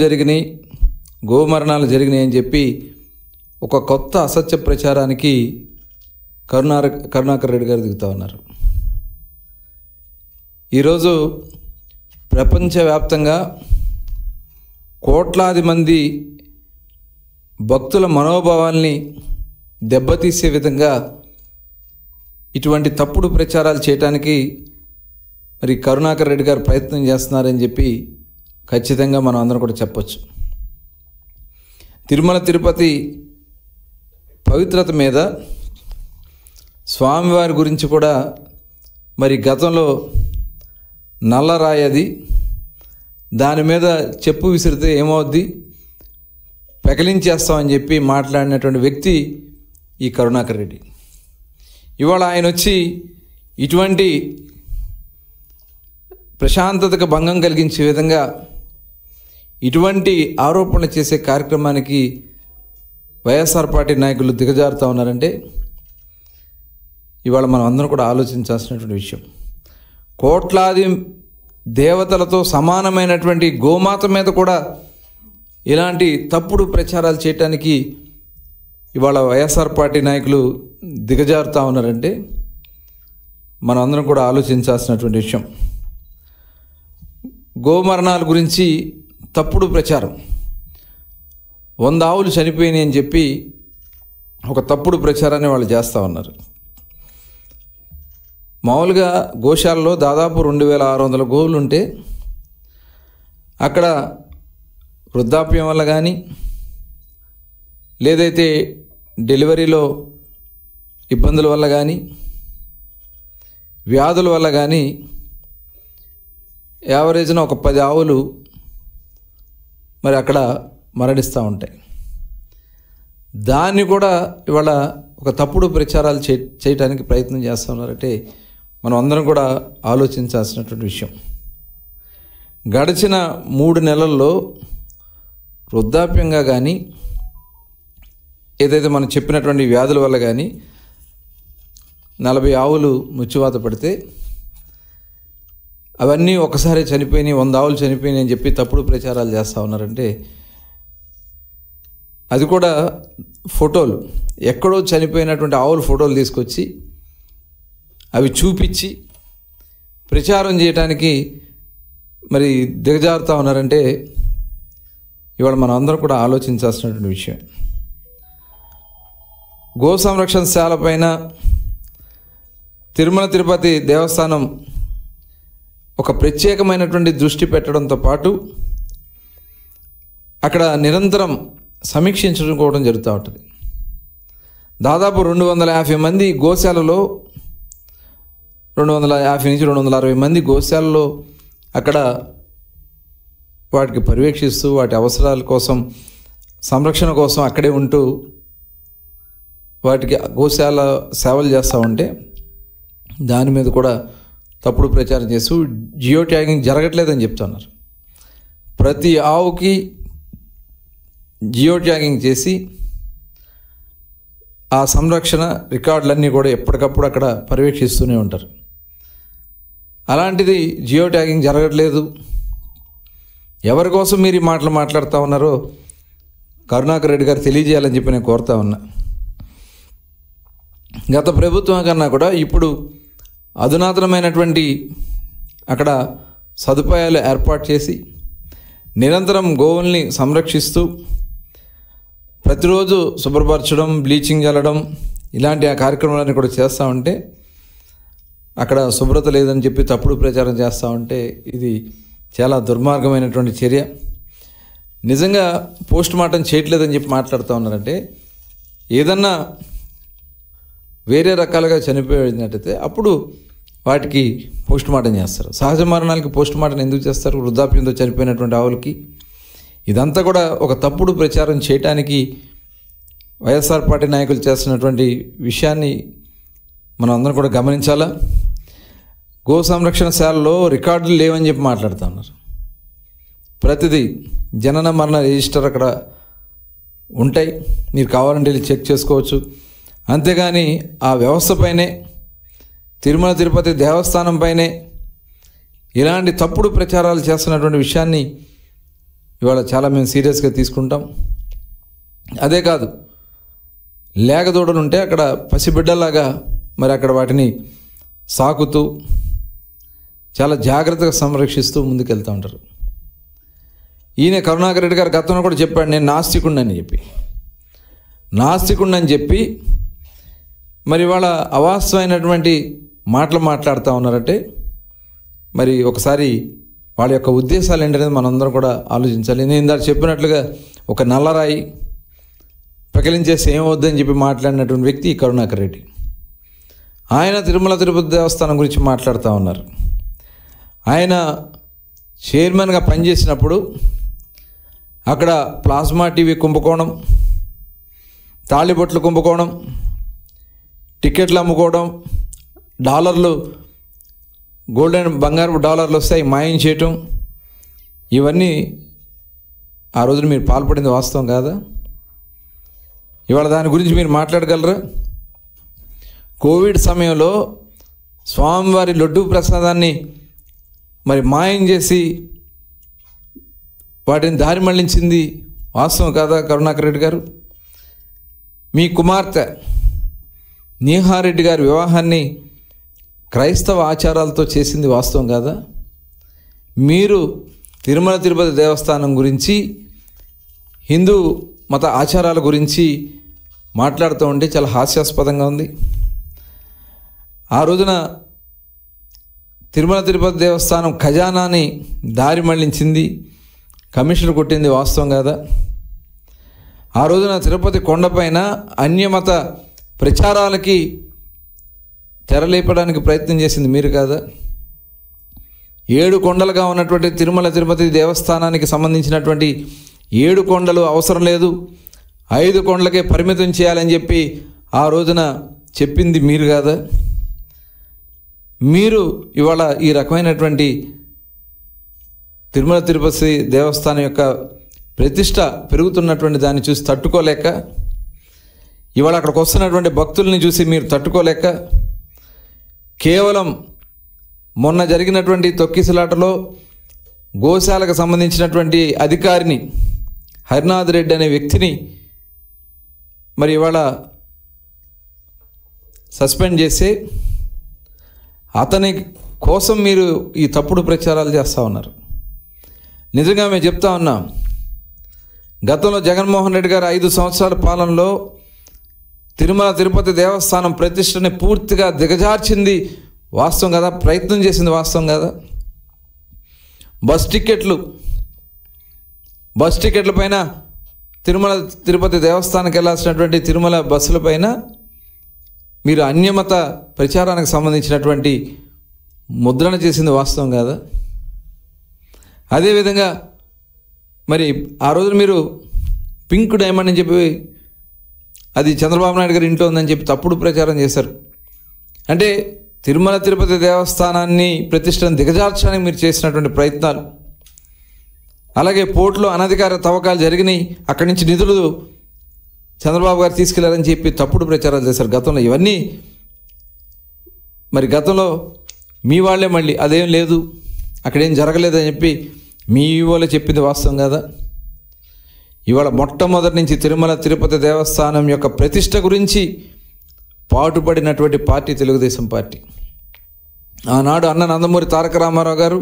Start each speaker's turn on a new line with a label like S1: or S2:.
S1: జరిగినాయి, గోమరణాలు జరిగినాయి అని చెప్పి ఒక కొత్త అసత్య ప్రచారానికి కరుణాకర్ రెడ్డి గారు దిగుతూ ఉన్నారు. ఈరోజు ప్రపంచవ్యాప్తంగా కోట్లాది మంది భక్తుల మనోభావాల్ని దెబ్బతీసే విధంగా ఇటువంటి తప్పుడు ప్రచారాలు చేయడానికి మరి కరుణాకర్ రెడ్డి గారు ప్రయత్నం చేస్తున్నారని చెప్పి ఖచ్చితంగా మనం అందరం కూడా చెప్పొచ్చు. తిరుమల తిరుపతి పవిత్రత మీద స్వామివారి గురించి కూడా మరి గతంలో నల్లరాయి అది, దాని మీద చెప్పు విసిరితే ఏమవుద్ది, పెకలించేస్తామని చెప్పి మాట్లాడినటువంటి వ్యక్తి ఈ కరుణాకర్ రెడ్డి. ఇవాళ ఆయన వచ్చి ఇటువంటి ప్రశాంతతకు భంగం కలిగించే విధంగా ఇటువంటి ఆరోపణలు చేసే కార్యక్రమానికి వైఎస్ఆర్ పార్టీ నాయకులు దిగజారుతూ ఉన్నారంటే ఇవాళ మనం అందరం కూడా ఆలోచించాల్సినటువంటి విషయం. కోట్లాది దేవతలతో సమానమైనటువంటి గోమాత మీద కూడా ఇలాంటి తప్పుడు ప్రచారాలు చేయటానికి ఇవాళ వైఎస్ఆర్ పార్టీ నాయకులు దిగజారుతూ ఉన్నారంటే మనం అందరం కూడా ఆలోచించాల్సినటువంటి విషయం. గోమరణాల గురించి తప్పుడు ప్రచారం, 100 ఆవులు చనిపోయినాయి అని చెప్పి ఒక తప్పుడు ప్రచారాన్ని వాళ్ళు చేస్తూ ఉన్నారు. మామూలుగా గోశాలలో దాదాపు 2600 గోవులు ఉంటే అక్కడ వృద్ధాప్యం వల్ల కానీ లేదైతే డెలివరీలో ఇబ్బందుల వల్ల కానీ వ్యాధుల వల్ల కానీ యావరేజ్న ఒక 10 ఆవులు మరి అక్కడ మరణిస్తూ ఉంటాయి. దాన్ని కూడా ఇవాళ ఒక తప్పుడు ప్రచారాలు చేయడానికి ప్రయత్నం చేస్తూ ఉన్నారంటే మనం అందరం కూడా ఆలోచించాల్సినటువంటి విషయం. గడిచిన 3 నెలల్లో వృద్ధాప్యంగా కానీ ఏదైతే మనం చెప్పినటువంటి వ్యాధుల వల్ల కానీ 40 ఆవులు మృత్యువాత పడితే అవన్నీ ఒకసారి చనిపోయినాయి, 100 ఆవులు చనిపోయినాయి అని చెప్పి తప్పుడు ప్రచారాలు చేస్తూ ఉన్నారంటే అది కూడా ఫోటోలు, ఎక్కడో చనిపోయినటువంటి ఆవుల ఫోటోలు తీసుకొచ్చి అవి చూపించి ప్రచారం చేయడానికి మరి దిగజారుతూ ఉన్నారంటే ఇవాళ మనం అందరం కూడా ఆలోచించాల్సినటువంటి విషయం. గో సంరక్షణశాల పైన తిరుమల తిరుపతి దేవస్థానం ఒక ప్రత్యేకమైనటువంటి దృష్టి పెట్టడంతో పాటు అక్కడ నిరంతరం సమీక్షించుకోవడం జరుగుతూ ఉంటుంది. దాదాపు 250 మంది గోశాలలో 250 నుంచి 260 మంది గోశాలలో అక్కడ వాటికి పర్యవేక్షిస్తూ వాటి అవసరాల కోసం సంరక్షణ కోసం అక్కడే ఉంటూ వాటికి గోశాల సేవలు చేస్తూ ఉంటే దాని మీద కూడా తప్పుడు ప్రచారం చేస్తూ జియో ట్యాగింగ్ జరగట్లేదని చెప్తున్నారు. ప్రతి ఆవుకి జియో ట్యాగింగ్ చేసి ఆ సంరక్షణ రికార్డులన్నీ కూడా ఎప్పటికప్పుడు అక్కడ పర్యవేక్షిస్తూనే ఉంటారు. అలాంటిది జియో ట్యాగింగ్ జరగట్లేదు. ఎవరి కోసం మీరు ఈ మాటలు మాట్లాడుతూ ఉన్నారో కరుణాకర్ రెడ్డి గారు తెలియజేయాలని చెప్పి నేను కోరుతా ఉన్నా. గత ప్రభుత్వం కన్నా కూడా ఇప్పుడు అధునాతనమైనటువంటి అక్కడ సదుపాయాలు ఏర్పాటు చేసి నిరంతరం గోవుల్ని సంరక్షిస్తూ ప్రతిరోజు శుభ్రపరచడం, బ్లీచింగ్ చల్లడం ఇలాంటి ఆ కార్యక్రమాలన్నీ కూడా చేస్తూ ఉంటే అక్కడ శుభ్రత లేదని చెప్పి తప్పుడు ప్రచారం చేస్తూ ఉంటే ఇది చాలా దుర్మార్గమైనటువంటి చర్య. నిజంగా పోస్ట్ మార్టం చేయట్లేదని చెప్పి మాట్లాడుతూ ఉన్నారంటే ఏదన్నా వేరే రకాలుగా చనిపోయినట్టయితే అప్పుడు వాటికి పోస్ట్ మార్టం చేస్తారు. సహజ మరణాలకి పోస్ట్ మార్టం ఎందుకు చేస్తారు? వృద్ధాప్యంతో చనిపోయినటువంటి ఆవులకి. ఇదంతా కూడా ఒక తప్పుడు ప్రచారం చేయటానికి వైఎస్ఆర్ పార్టీ నాయకులు చేస్తున్నటువంటి విషయాన్ని మనం అందరం కూడా గమనించాలా. గో సంరక్షణశాలలో రికార్డులు లేవని చెప్పి మాట్లాడుతూ ఉన్నారు. ప్రతిదీ జనన మరణ రిజిస్టర్ అక్కడ ఉంటాయి, మీరు కావాలంటే వెళ్ళి చెక్ చేసుకోవచ్చు. అంతేగాని ఆ వ్యవస్థపైనే తిరుమల తిరుపతి దేవస్థానం పైనే ఇలాంటి తప్పుడు ప్రచారాలు చేస్తున్నటువంటి విషయాన్ని ఇవాళ చాలా మేము సీరియస్గా తీసుకుంటాం. అదే కాదు, లేగదూడలు ఉంటే అక్కడ పసిబిడ్డలాగా మరి అక్కడ వాటిని సాకుతూ చాలా జాగ్రత్తగా సంరక్షిస్తూ ముందుకెళ్తూ ఉంటారు. ఈయన కరుణాకర్ రెడ్డి గారు గతంలో కూడా చెప్పాడు, నేను నాస్తికుడిని చెప్పి మరి వాళ్ళ అవాస్తవమైనటువంటి మాటలు మాట్లాడుతూ ఉన్నారంటే మరి ఒకసారి వాళ్ళ యొక్క ఉద్దేశాలు ఏంటనేది మనందరం కూడా ఆలోచించాలి. నేను ఇందాక చెప్పినట్లుగా ఒక నల్లరాయి పకిలించేసి ఏమవుద్దని చెప్పి మాట్లాడినటువంటి వ్యక్తి కరుణాకర్ రెడ్డి. ఆయన తిరుమల తిరుపతి దేవస్థానం గురించి మాట్లాడుతూ ఉన్నారు. ఆయన చైర్మన్గా పనిచేసినప్పుడు అక్కడ ప్లాస్మా టీవీ కుంభకోణం, తాళిబొట్లు కుంభకోణం, టికెట్లు అమ్ముకోవడం, డాలర్లు, గోల్డెన్ బంగారు డాలర్లు వస్తాయి మాయం చేయటం, ఇవన్నీ ఆ రోజున మీరు పాల్పడింది వాస్తవం కాదా? ఇవాళ దాని గురించి మీరు మాట్లాడగలరా? కోవిడ్ సమయంలో స్వామివారి లడ్డూ ప్రసాదాన్ని మరి మాయం చేసి వాటిని దారి మళ్లించింది వాస్తవం కాదా కరుణాకర్ రెడ్డి గారు? మీ కుమార్తె నీహారెడ్డి గారి వివాహాన్ని క్రైస్తవ ఆచారాలతో చేసింది వాస్తవం కాదా? మీరు తిరుమల తిరుపతి దేవస్థానం గురించి, హిందూ మత ఆచారాల గురించి మాట్లాడుతూ ఉంటే చాలా హాస్యాస్పదంగా ఉంది. ఆ రోజున తిరుమల తిరుపతి దేవస్థానం ఖజానాని దారి మళ్లించింది, కమిషన్లు కొట్టింది వాస్తవం కాదా? ఆ రోజున తిరుపతి కొండపైన అన్యమత ప్రచారాలకి తెరలేపడానికి ప్రయత్నం చేసింది మీరు కాదా? 7 కొండలుగా ఉన్నటువంటి తిరుమల తిరుపతి దేవస్థానానికి సంబంధించినటువంటి 7 కొండలు అవసరం లేదు, 5 కొండలకే పరిమితం చేయాలని చెప్పి ఆ రోజున చెప్పింది మీరు కాదా? మీరు ఇవాళ ఈ రకమైనటువంటి తిరుమల తిరుపతి దేవస్థానం యొక్క ప్రతిష్ట పెరుగుతున్నటువంటి దాన్ని చూసి తట్టుకోలేక, ఇవాళ అక్కడికి వస్తున్నటువంటి భక్తుల్ని చూసి మీరు తట్టుకోలేక, కేవలం మొన్న జరిగినటువంటి తొక్కిసలాటలో గోశాలకు సంబంధించినటువంటి అధికారిని హరినాథ్ రెడ్డి అనే వ్యక్తిని మరి ఇవాళ సస్పెండ్ చేసి అతని కోసం మీరు ఈ తప్పుడు ప్రచారాలు చేస్తూ ఉన్నారు. నిజంగా మేము చెప్తా ఉన్నాం, గతంలో జగన్మోహన్ రెడ్డి గారు 5 సంవత్సరాల పాలనలో తిరుమల తిరుపతి దేవస్థానం ప్రతిష్టని పూర్తిగా దిగజార్చింది వాస్తవం కదా, ప్రయత్నం చేసింది వాస్తవం కదా. బస్ టికెట్ల పైన తిరుమల తిరుపతి దేవస్థానానికి వెళ్ళాల్సినటువంటి తిరుమల బస్సుల పైన మీరు అన్యమత ప్రచారానికి సంబంధించినటువంటి ముద్రణ చేసింది వాస్తవం కాదా? అదేవిధంగా మరి ఆ రోజు మీరు పింక్ డైమండ్ అని చెప్పి అది చంద్రబాబు నాయుడు గారి ఇంట్లో ఉందని చెప్పి తప్పుడు ప్రచారం చేశారు. అంటే తిరుమల తిరుపతి దేవస్థానాన్ని ప్రతిష్టను దిగజార్చడానికి మీరు చేసినటువంటి ప్రయత్నాలు, అలాగే పోర్టులో అనధికార తవ్వకాలు జరిగినాయి, అక్కడి నుంచి నిధులు చంద్రబాబు గారు తీసుకెళ్లారని చెప్పి తప్పుడు ప్రచారాలు చేశారు గతంలో. ఇవన్నీ మరి గతంలో మీ వాళ్ళే మళ్ళీ అదేం లేదు, అక్కడేం జరగలేదని చెప్పి మీ వాళ్ళే చెప్పింది వాస్తవం కదా. ఇవాళ మొట్టమొదటి నుంచి తిరుమల తిరుపతి దేవస్థానం యొక్క ప్రతిష్ట గురించి పాటుపడినటువంటి పార్టీ తెలుగుదేశం పార్టీ. ఆనాడు అన్న నందమూరి తారక రామారావు గారు